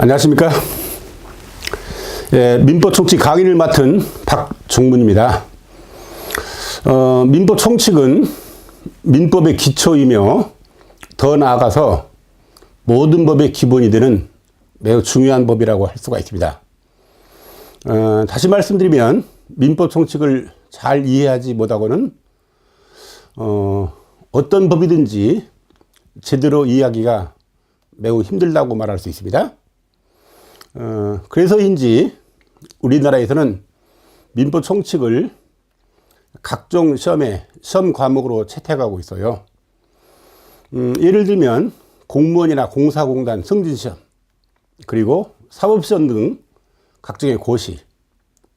안녕하십니까. 민법 총칙 강의를 맡은 박종문입니다. 민법 총칙은 민법의 기초이며 더 나아가서 모든 법의 기본이 되는 매우 중요한 법이라고 할 수가 있습니다. 다시 말씀드리면 민법 총칙을 잘 이해하지 못하고는 어떤 법이든지 제대로 이해하기가 매우 힘들다고 말할 수 있습니다. 그래서인지 우리나라에서는 민법 총칙을 각종 시험 과목으로 채택하고 있어요. 예를 들면 공무원이나 공사공단 승진시험, 그리고 사법시험 등 각종의 고시,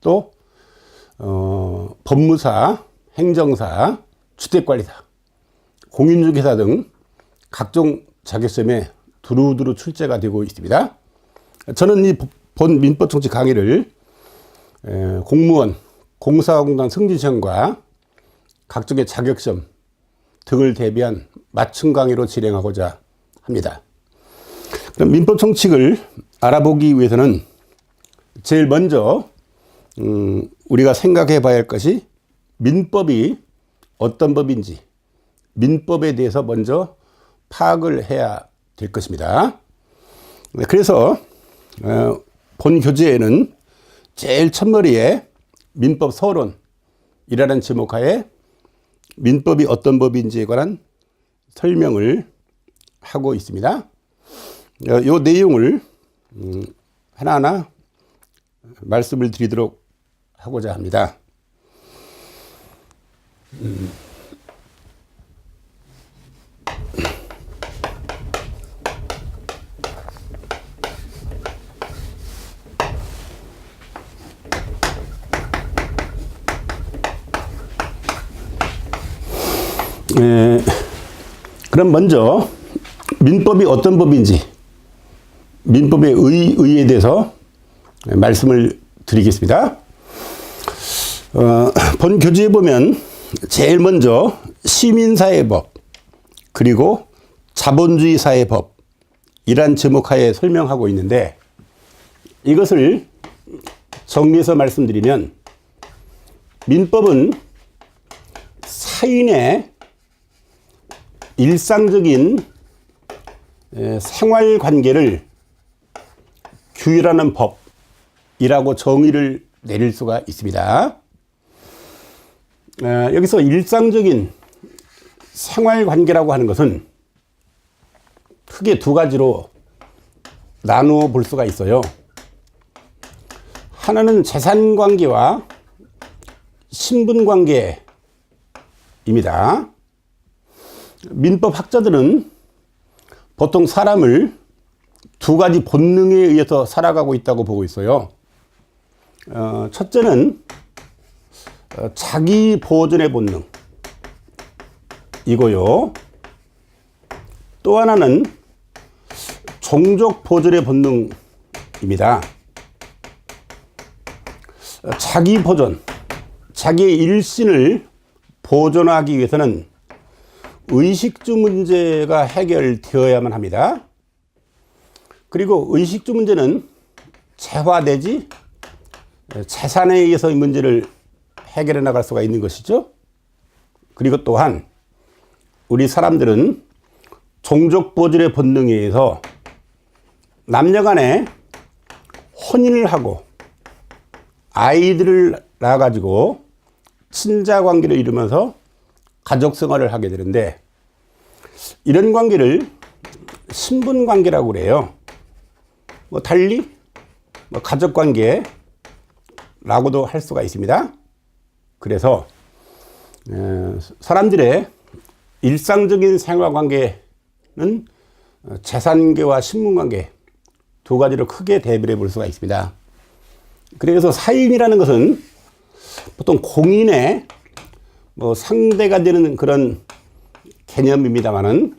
또 법무사, 행정사, 주택관리사, 공인중개사 등 각종 자격시험에 두루두루 출제가 되고 있습니다. 저는 이 본 민법 총칙 강의를 공무원, 공사공단 승진시험과 각종의 자격시험 등을 대비한 맞춤 강의로 진행하고자 합니다. 그럼 민법 총칙을 알아보기 위해서는 제일 먼저 우리가 생각해 봐야 할 것이 민법이 어떤 법인지 민법에 대해서 먼저 파악을 해야 될 것입니다. 그래서 본 교재에는 제일 첫머리에 민법 서론이라는 제목하에 민법이 어떤 법인지에 관한 설명을 하고 있습니다. 이 내용을 하나하나 말씀을 드리도록 하고자 합니다. 그럼 먼저 민법이 어떤 법인지 민법의 의의에 대해서 말씀을 드리겠습니다. 본 교재에 보면 제일 먼저 시민사회법 그리고 자본주의 사회법이란 제목하에 설명하고 있는데, 이것을 정리해서 말씀드리면 민법은 사인의 일상적인 생활관계를 규율하는 법이라고 정의를 내릴 수가 있습니다. 여기서 일상적인 생활관계라고 하는 것은 크게 두 가지로 나누어 볼 수가 있어요. 하나는 재산관계와 신분관계입니다. 민법 학자들은 보통 사람을 두 가지 본능에 의해서 살아가고 있다고 보고 있어요. 첫째는 자기 보존의 본능이고요. 또 하나는 종족 보존의 본능입니다. 자기 보존, 자기의 일신을 보존하기 위해서는 의식주 문제가 해결되어야만 합니다. 그리고 의식주 문제는 재화 내지 재산에 의해서 이 문제를 해결해 나갈 수가 있는 것이죠. 그리고 또한 우리 사람들은 종족 보존의 본능에 의해서 남녀 간에 혼인을 하고 아이들을 낳아가지고 친자 관계를 이루면서 가족 생활을 하게 되는데, 이런 관계를 신분 관계라고 그래요. 달리 가족 관계라고도 할 수가 있습니다. 그래서 사람들의 일상적인 생활 관계는 재산관계와 신분관계 두 가지로 크게 대비해 볼 수가 있습니다. 그래서 사인이라는 것은 보통 공인의 상대가 되는 그런 개념입니다만은,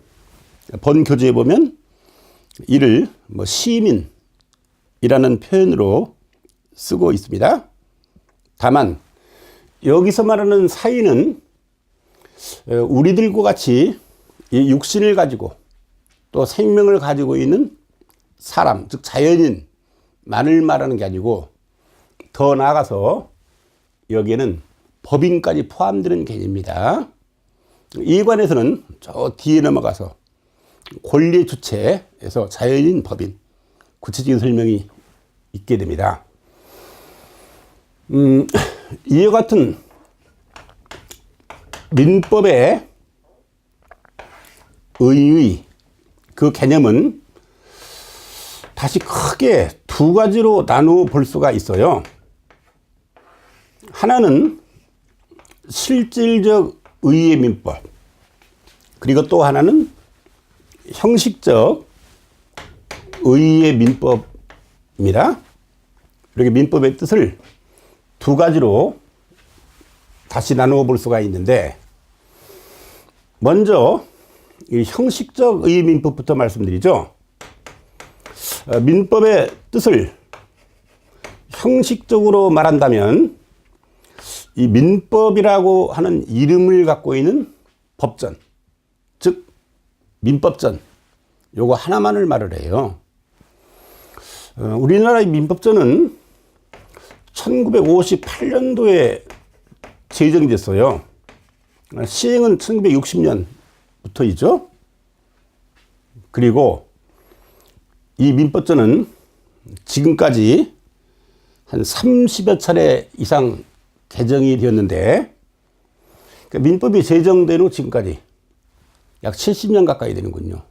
본 교재에 보면 이를 시민이라는 표현으로 쓰고 있습니다. 다만 여기서 말하는 사인은 우리들과 같이 이 육신을 가지고 또 생명을 가지고 있는 사람, 즉 자연인만을 말하는 게 아니고 더 나아가서 여기에는 법인까지 포함되는 개념입니다. 이 관에서는 저 뒤에 넘어가서 권리 주체에서 자연인, 법인, 구체적인 설명이 있게 됩니다. 이와 같은 민법의 의의 그 개념은 다시 크게 두 가지로 나누어 볼 수가 있어요. 하나는 실질적 의의 민법, 그리고 또 하나는 형식적 의의 민법입니다. 이렇게 민법의 뜻을 두 가지로 다시 나누어 볼 수가 있는데, 먼저 이 형식적 의의 민법부터 말씀드리죠. 민법의 뜻을 형식적으로 말한다면 이 민법이라고 하는 이름을 갖고 있는 법전, 즉 민법전, 요거 하나만을 말을 해요. 우리나라의 민법전은 1958년도에 제정이 됐어요. 시행은 1960년부터이죠. 그리고 이 민법전은 지금까지 한 30여 차례 이상 개정이 되었는데, 그러니까 민법이 제정된 후 지금까지 약 70년 가까이 되는군요.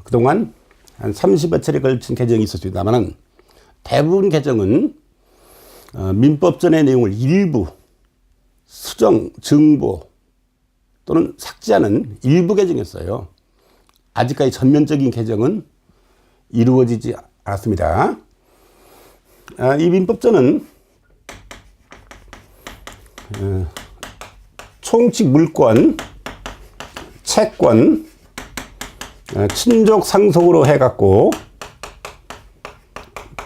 그동안 한 30여 차례에 걸친 개정이 있었습니다만, 대부분 개정은 민법전의 내용을 일부 수정, 증보 또는 삭제하는 일부 개정이었어요. 아직까지 전면적인 개정은 이루어지지 않았습니다. 이 민법전은 총칙 물권, 채권, 친족 상속으로 해갖고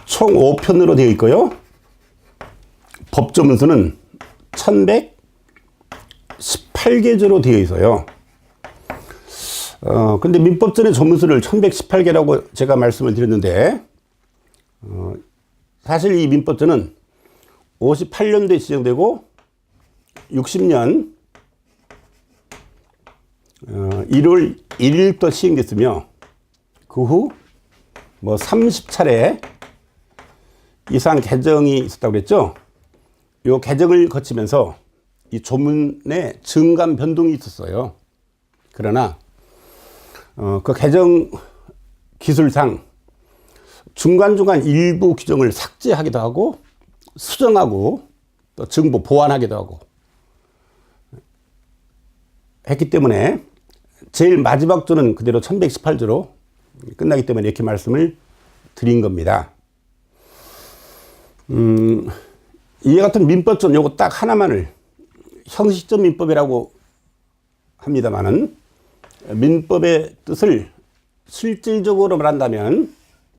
총 5편으로 되어 있고요. 법조문서는 1118개조로 되어 있어요. 근데 민법전의 조문서를 1118개라고 제가 말씀을 드렸는데, 사실 이 민법전은 58년도에 지정되고 60년 1월 1일부터 시행됐으며, 그 후 뭐 30차례 이상 개정이 있었다고 그랬죠. 이 개정을 거치면서 이 조문에 증감 변동이 있었어요. 그러나 그 개정 기술상 중간중간 일부 규정을 삭제하기도 하고 수정하고 또 증보 보완하기도 하고 했기 때문에 제일 마지막 조는 그대로 1118조로 끝나기 때문에 이렇게 말씀을 드린 겁니다. 이와 같은 민법전 요거 딱 하나만을 형식적 민법이라고 합니다만은, 민법의 뜻을 실질적으로 말한다면